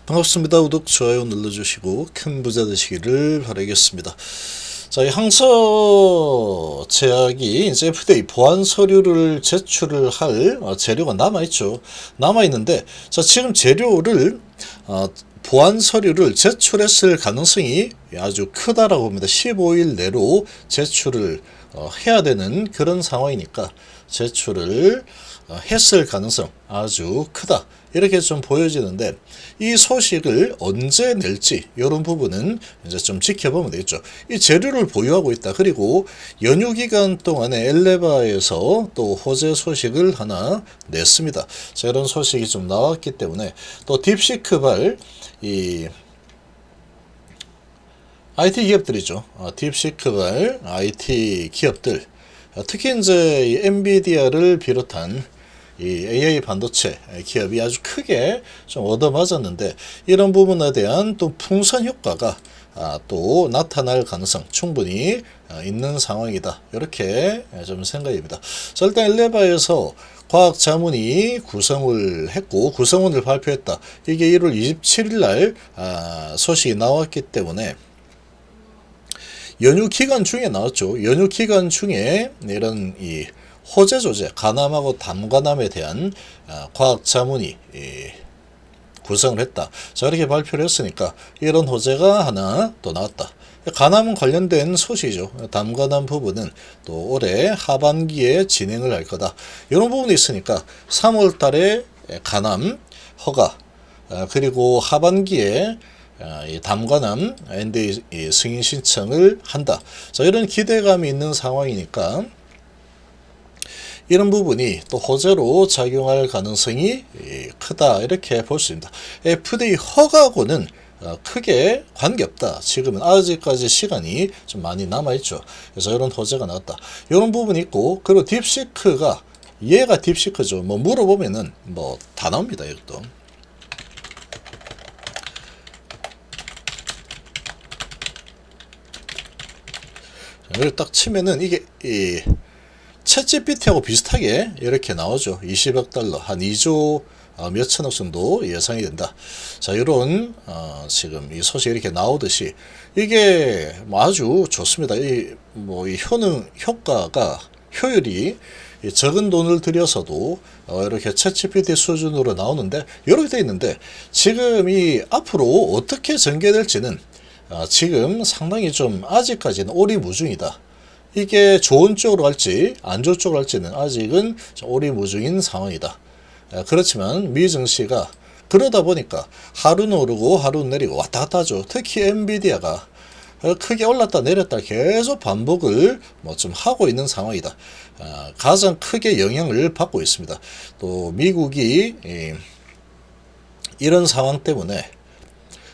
반갑습니다. 구독, 좋아요 눌러주시고 큰 부자 되시기를 바라겠습니다. 자, 이 항서 제약이 이제 FDA 보안 서류를 제출을 할 재료가 남아있죠. 남아있는데, 자, 지금 재료를, 보안 서류를 제출했을 가능성이 아주 크다라고 봅니다. 15일 내로 제출을 해야 되는 그런 상황이니까 제출을 했을 가능성 아주 크다, 이렇게 좀 보여지는데, 이 소식을 언제 낼지 이런 부분은 이제 좀 지켜보면 되겠죠. 이 재료를 보유하고 있다. 그리고 연휴 기간 동안에 엘레바에서 또 호재 소식을 하나 냈습니다. 자, 이런 소식이 좀 나왔기 때문에 또 딥시크발 이 IT 기업들이죠. 딥시크발 IT 기업들, 특히 이제 이 엔비디아를 비롯한 이 AI 반도체 기업이 아주 크게 좀 얻어맞았는데, 이런 부분에 대한 또 풍선 효과가 또 나타날 가능성 충분히 있는 상황이다, 이렇게 좀 생각입니다. 자, 일단 엘레바에서 과학 자문이 구성을 했고 구성원을 발표했다. 이게 1월 27일 날 소식이 나왔기 때문에 연휴 기간 중에 나왔죠. 연휴 기간 중에 이런 이 호재 조제, 간암하고 담간암에 대한 과학 자문이 구성을 했다. 자, 이렇게 발표를 했으니까 이런 호재가 하나 또 나왔다. 간암 관련된 소식이죠. 담간암 부분은 또 올해 하반기에 진행을 할 거다, 이런 부분이 있으니까 3월 달에 간암 허가, 그리고 하반기에 이 담관함 NDA 승인 신청을 한다. 자, 이런 기대감이 있는 상황이니까 이런 부분이 또 호재로 작용할 가능성이 크다, 이렇게 볼 수 있습니다. FDA 허가하고는 크게 관계없다. 지금은 아직까지 시간이 좀 많이 남아있죠. 그래서 이런 호재가 나왔다, 이런 부분이 있고, 그리고 딥시크가, 얘가 딥시크죠. 뭐 물어보면은 뭐 다 나옵니다. 이것도. 여기 딱 치면은 이게 챗GPT하고 비슷하게 이렇게 나오죠. 20억 달러, 한 2조 몇천억 정도 예상이 된다. 자, 이런 지금 이 소식이 이렇게 나오듯이 이게 뭐 아주 좋습니다. 이 효과가, 효율이 적은 돈을 들여서도 이렇게 챗GPT 수준으로 나오는데, 이렇게 돼 있는데, 지금 이 앞으로 어떻게 전개될지는 지금 상당히 좀 아직까지는 오리무중이다. 이게 좋은 쪽으로 갈지 안 좋은 쪽으로 갈지는 아직은 오리무중인 상황이다. 그렇지만 미 증시가 그러다 보니까 하루는 오르고 하루는 내리고 왔다 갔다 하죠. 특히 엔비디아가 크게 올랐다 내렸다 계속 반복을 좀 하고 있는 상황이다. 가장 크게 영향을 받고 있습니다. 또 미국이 이런 상황 때문에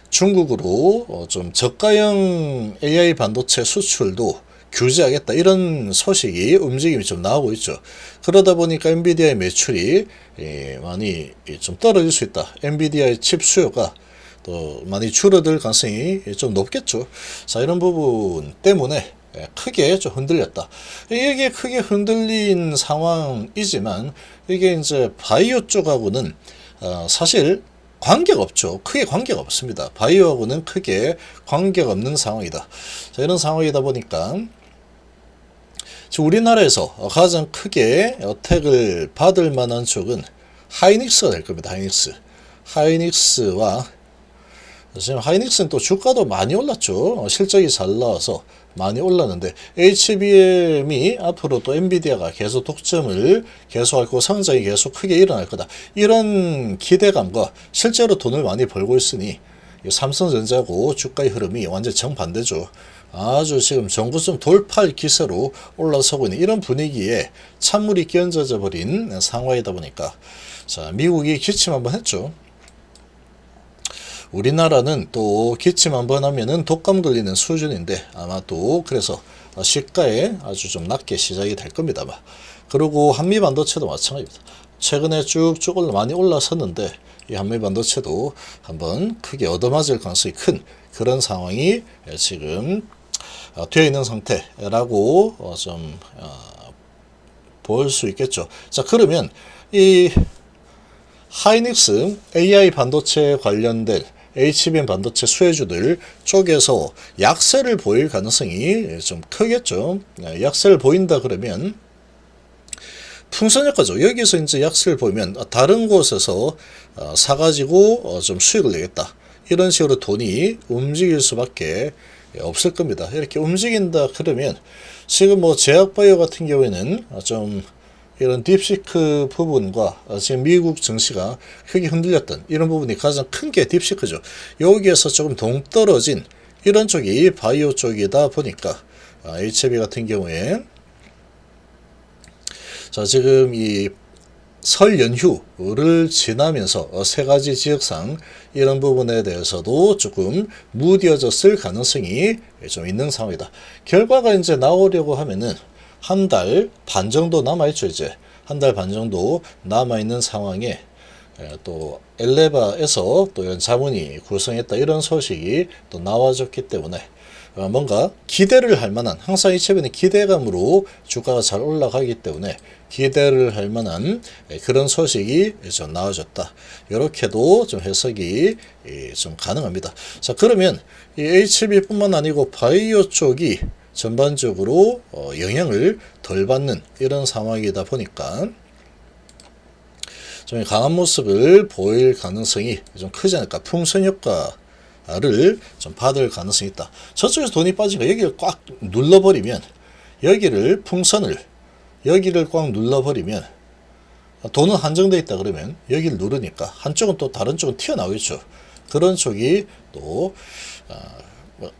중국으로 좀 저가형 AI 반도체 수출도 규제하겠다, 이런 소식이, 움직임이 좀 나오고 있죠. 그러다 보니까 엔비디아의 매출이 많이 좀 떨어질 수 있다. 엔비디아의 칩 수요가 또 많이 줄어들 가능성이 좀 높겠죠. 자, 이런 부분 때문에 크게 좀 흔들렸다. 이게 크게 흔들린 상황이지만, 이게 이제 바이오 쪽하고는 사실 관계가 없죠. 크게 관계가 없습니다. 바이오하고는 크게 관계가 없는 상황이다. 자, 이런 상황이다 보니까 지금 우리나라에서 가장 크게 혜택을 받을 만한 쪽은 하이닉스가 될 겁니다. 하이닉스와 지금 하이닉스는 또 주가도 많이 올랐죠. 실적이 잘 나와서 많이 올랐는데, HBM이 앞으로 또 엔비디아가 계속 독점을 계속할 거고 성장이 계속 크게 일어날 거다, 이런 기대감과 실제로 돈을 많이 벌고 있으니 삼성전자고 주가의 흐름이 완전 정반대죠. 아주 지금 정구점 돌파할 기세로 올라서고 있는 이런 분위기에 찬물이 끼얹어져 버린 상황이다 보니까, 자, 미국이 기침 한번 했죠. 우리나라는 또 기침 한번 하면은 독감 걸리는 수준인데, 아마 또 그래서 시가에 아주 좀 낮게 시작이 될 겁니다. 그리고 한미 반도체도 마찬가지입니다. 최근에 쭉쭉 많이 올라섰는데, 이 한미 반도체도 한번 크게 얻어맞을 가능성이 큰 그런 상황이 지금 되어 있는 상태라고 좀 볼 수 있겠죠. 자, 그러면 이 하이닉스 AI 반도체 관련된 HBM 반도체 수혜주들 쪽에서 약세를 보일 가능성이 좀 크겠죠. 약세를 보인다 그러면 풍선효과죠. 여기서 이제 약세를 보이면 다른 곳에서 사가지고 좀 수익을 내겠다. 이런 식으로 돈이 움직일 수밖에 없을 겁니다. 이렇게 움직인다 그러면 지금 뭐 제약바이오 같은 경우에는 좀 이런 딥시크 부분과 지금 미국 증시가 크게 흔들렸던 이런 부분이 가장 큰 게 딥시크죠. 여기에서 조금 동떨어진 이런 쪽이 바이오 쪽이다 보니까 HB 같은 경우에 자 지금 이 설 연휴를 지나면서 세 가지 지역상 이런 부분에 대해서도 조금 무뎌졌을 가능성이 좀 있는 상황이다. 결과가 이제 나오려고 하면은 한 달 반 정도 남아있죠. 이제 한 달 반 정도 남아있는 상황에 또 엘레바에서 또 이런 자문이 구성했다 이런 소식이 또 나와줬기 때문에 뭔가 기대를 할 만한, 항상 HB는 기대감으로 주가가 잘 올라가기 때문에 기대를 할 만한 그런 소식이 좀 나와줬다. 이렇게도 좀 해석이 좀 가능합니다. 자, 그러면 이 HB뿐만 아니고 바이오 쪽이 전반적으로 영향을 덜 받는 이런 상황이다 보니까 좀 강한 모습을 보일 가능성이 좀 크지 않을까. 풍선 효과를 좀 받을 가능성이 있다. 저쪽에서 돈이 빠지니까 여기를 꽉 눌러버리면 여기를 풍선을 여기를 꽉 눌러버리면 돈은 한정되어 있다 그러면 여기를 누르니까 한쪽은 또 다른 쪽은 튀어나오겠죠. 그런 쪽이 또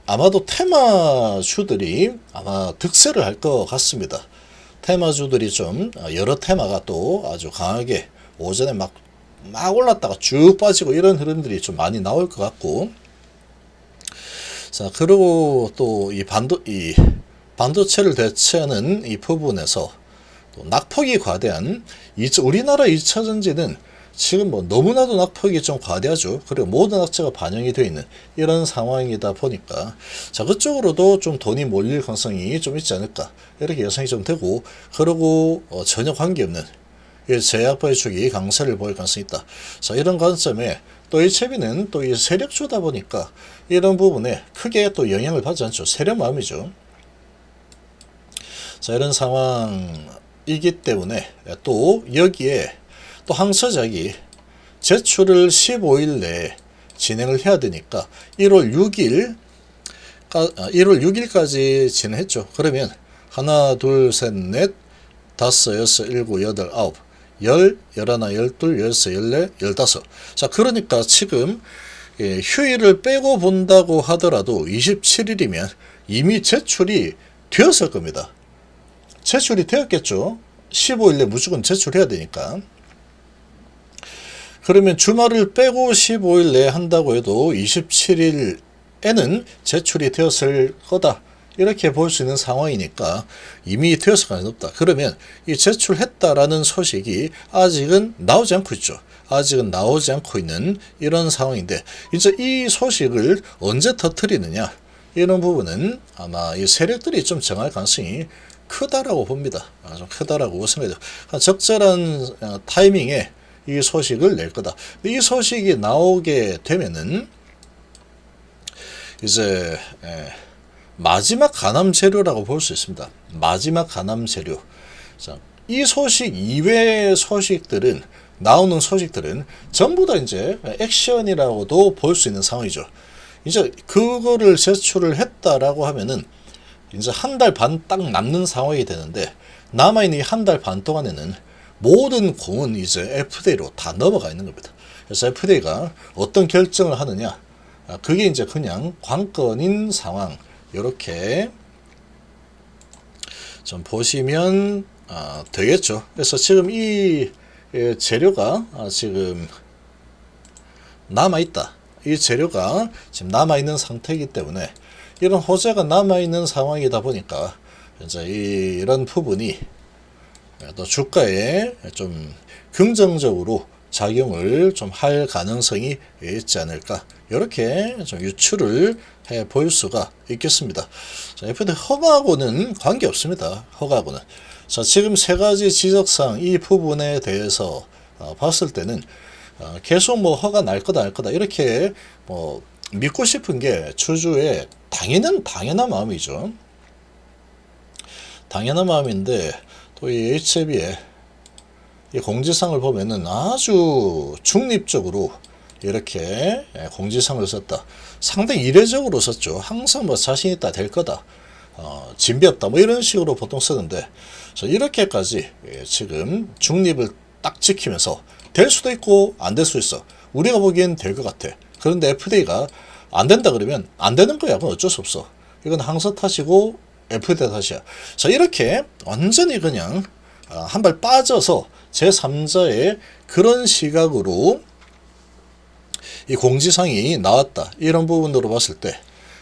아마도 테마주들이 아마 득세를 할 것 같습니다. 테마주들이 좀 여러 테마가 또 아주 강하게 오전에 막 올랐다가 쭉 빠지고 이런 흐름들이 좀 많이 나올 것 같고, 자 그리고 또 이 반도체를 대체하는 이 부분에서 또 낙폭이 과대한 우리나라 2차 전지는 지금 뭐 너무나도 낙폭이 좀 과대하죠. 그리고 모든 악재가 반영이 되어 있는 이런 상황이다 보니까 자 그쪽으로도 좀 돈이 몰릴 가능성이 좀 있지 않을까 이렇게 예상이 좀 되고, 그리고 전혀 관계없는 제약바이오 쪽이 강세를 보일 가능성이 있다. 자 이런 관점에 또 HB는 또 이 세력주다 보니까 이런 부분에 크게 또 영향을 받지 않죠. 세력마음이죠. 자 이런 상황이기 때문에 또 여기에 또 항서작이 제출을 15일 내에 진행을 해야 되니까 1월 6일까지 진행했죠. 그러면 하나, 둘, 셋, 넷, 다섯, 여섯, 일곱, 여덟, 아홉, 열, 열하나, 열둘, 열세, 열네, 열다섯. 자, 그러니까 지금 휴일을 빼고 본다고 하더라도 27일이면 이미 제출이 되었을 겁니다. 제출이 되었겠죠. 15일 내 무조건 제출해야 되니까. 그러면 주말을 빼고 15일 내에 한다고 해도 27일에는 제출이 되었을 거다. 이렇게 볼 수 있는 상황이니까 이미 되었을 가능성이 높다. 그러면 이 제출했다라는 소식이 아직은 나오지 않고 있죠. 아직은 나오지 않고 있는 이런 상황인데 이제 이 소식을 언제 터뜨리느냐 이런 부분은 아마 이 세력들이 좀 정할 가능성이 크다라고 봅니다. 좀 크다라고 생각해요. 적절한 타이밍에 이 소식을 낼 거다. 이 소식이 나오게 되면은 이제 마지막 가남 재료라고 볼 수 있습니다. 마지막 가남 재료. 자, 이 소식 이외의 소식들은 나오는 소식들은 전부 다 이제 액션이라고도 볼 수 있는 상황이죠. 이제 그거를 제출을 했다라고 하면은 이제 한 달 반 딱 남는 상황이 되는데 남아있는 이 한 달 반 동안에는 모든 공은 이제 FDA로 다 넘어가 있는 겁니다. 그래서 FDA가 어떤 결정을 하느냐, 그게 이제 그냥 관건인 상황. 이렇게 좀 보시면 되겠죠. 그래서 지금 이 재료가 지금 남아있다. 이 재료가 지금 남아있는 상태이기 때문에 이런 호재가 남아있는 상황이다 보니까 이제 이런 부분이 또 주가에 좀 긍정적으로 작용을 좀 할 가능성이 있지 않을까 이렇게 좀 유추를 해 보일 수가 있겠습니다. 자, FD 허가하고는 관계 없습니다. 허가하고는. 자, 지금 세 가지 지적상 이 부분에 대해서 봤을 때는 계속 뭐 허가 날 거다 이렇게 뭐 믿고 싶은 게 주주의 당연한 마음이죠. 당연한 마음인데 또 이 HLB의 이 공지사항을 보면은 아주 중립적으로 이렇게 공지사항을 썼다. 상당히 이례적으로 썼죠. 항상 뭐 자신 있다, 될 거다, 진비 없다, 뭐 이런 식으로 보통 쓰는데 이렇게까지 지금 중립을 딱 지키면서 될 수도 있고 안 될 수도 있어. 우리가 보기엔 될 것 같아. 그런데 FDA가 안 된다 그러면 안 되는 거야. 그건 어쩔 수 없어. 이건 항서 탓이고 FDA 탓이야. 자, 이렇게 완전히 그냥 한 발 빠져서 제3자의 그런 시각으로 이 공지사항이 나왔다. 이런 부분으로 봤을 때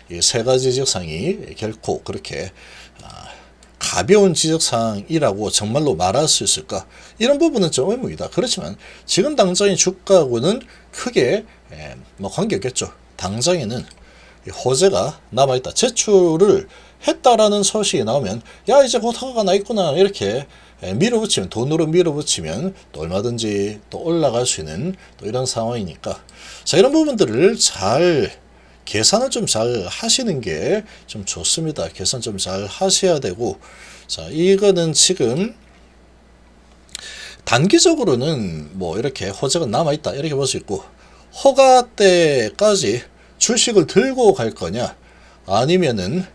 이 세 가지 지적사항이 결코 그렇게 가벼운 지적사항이라고 정말로 말할 수 있을까? 이런 부분은 좀 의문이다. 그렇지만 지금 당장의 주가하고는 크게 뭐 관계없겠죠. 당장에는 호재가 남아있다. 제출을 했다라는 소식이 나오면 야 이제 곧 허가가 나 있구나 이렇게 밀어붙이면, 돈으로 밀어붙이면 또 얼마든지 또 올라갈 수 있는 또 이런 상황이니까, 자, 이런 부분들을 잘 계산을 좀 잘 하시는 게 좀 좋습니다. 계산 좀 잘 하셔야 되고, 자, 이거는 지금 단기적으로는 뭐 이렇게 호재가 남아있다 이렇게 볼 수 있고, 허가 때까지 주식을 들고 갈 거냐 아니면은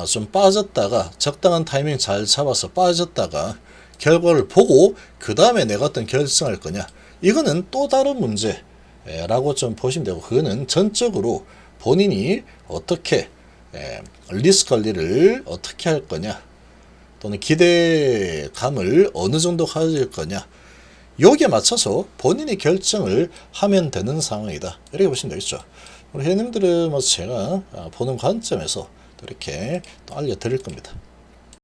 좀 빠졌다가 적당한 타이밍 잘 잡아서 빠졌다가 결과를 보고 그 다음에 내가 어떤 결정할 거냐, 이거는 또 다른 문제라고 좀 보시면 되고, 그거는 전적으로 본인이 어떻게 리스크 관리를 어떻게 할 거냐, 또는 기대감을 어느 정도 가질 거냐, 여기에 맞춰서 본인이 결정을 하면 되는 상황이다 이렇게 보시면 되겠죠. 우리 회원님들은 뭐 제가 보는 관점에서 이렇게 또 알려드릴 겁니다.